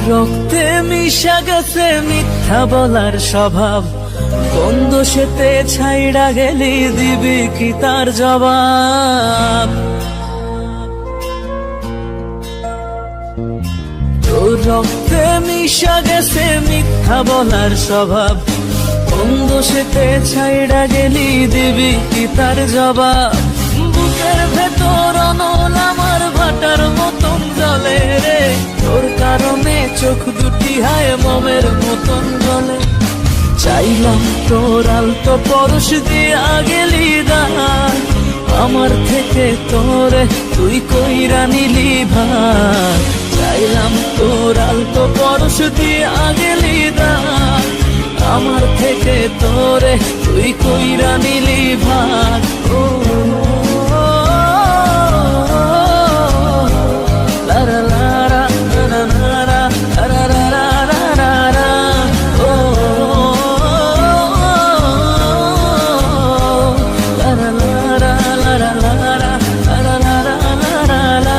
রক্তে মিশা গেছে মিথ্যা বলার স্বভাব, কোন দোষেতে ছাইড়া গেলি দিবি কি তার জবাব? তোর রক্তে মিশা গেছে মিথ্যা বলার স্বভাব, কোন দোষেতে ছাইড়া গেলি দিবি কি তার জবাব? বুকের ভেতর অনল আমার ভাটার মতন জ্বলে রে, তোর কারণে চোখ দুটি হায় মোমের মতন জ্বলে। চাইলাম তোর আলতো পরশ দিয়া গেলি দান, আমার থেকে তোরে তুই কইরা নিলি ভার। চাইলাম তোর আলতো পরশ দিয়া গেলি দান, আমার থেকে তোরে তুই কইরা নিলি ভার। ও লারা লারা লারা লারা লারা লারা লারা, ও লারা লারা লারা লারা লারা লারা লারা।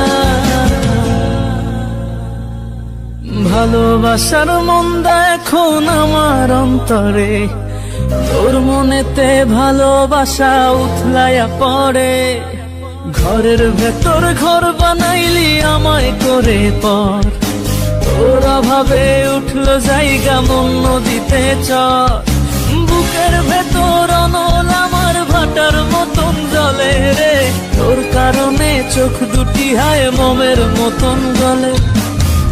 ভালোবাসার মন্দা এখন আমার অন্তরে, তোর মনেতে ভালোবাসা উথলাইয়া পড়ে। ঘরের ভেতর ঘর বানাইলি আমায় করে পর, তোর অভাবে উঠলো জায়গা মন নদীতে চর। বুকের ভেতর অনল আমার ভাটার মতন জ্বলে রে, তোর কারণে চোখ দুটি হায় মোমের মতন জ্বলে।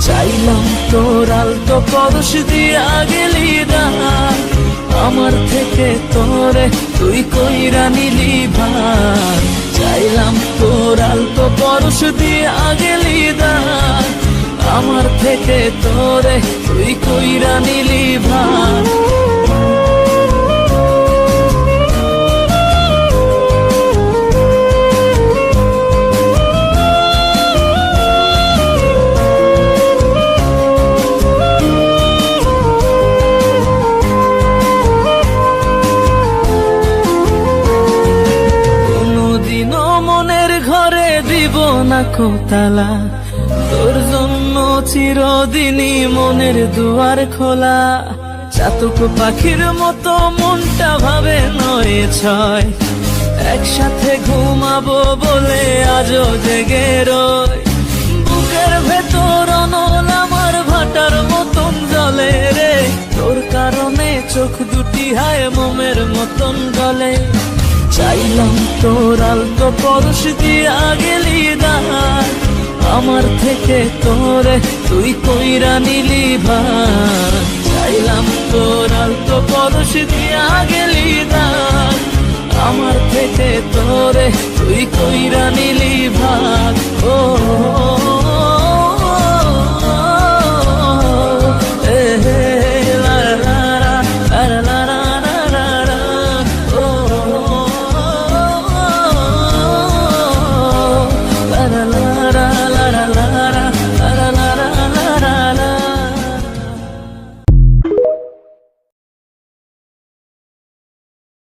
চাইলাম তোর আলতো পরশ দিয়া গেলি দান, আমার থেকে তোরে তুই কইরা নিলি ভার। চাইলাম তোর আলতো পরশ দিয়া গেলি দান, আমার থেকে তোরে তুই কইরা নিলি ভার। দিব না কোতালা, তোর জন্য চিরদিনই মনের দুয়ার খোলা। চাতক পাখির মতো মনটা ভাবে নয় ছয়, একসাথে ঘুমাবো বলে আজও জেগে রই। বুকের ভেতর অনল আমার ভাটার মতন জ্বলে রে, তোর কারণে চোখ দুটি হায় মোমের মতন জ্বলে। চাইলাম তোর আলতো পরশ দিয়া গেলি দান, আমার থেকে তোরে তুই কইরা নিলি ভার। চাইলাম তোর আলতো পরশ দিয়া গেলি দান, আমার থেকে তোরে তুই কইরা নিলি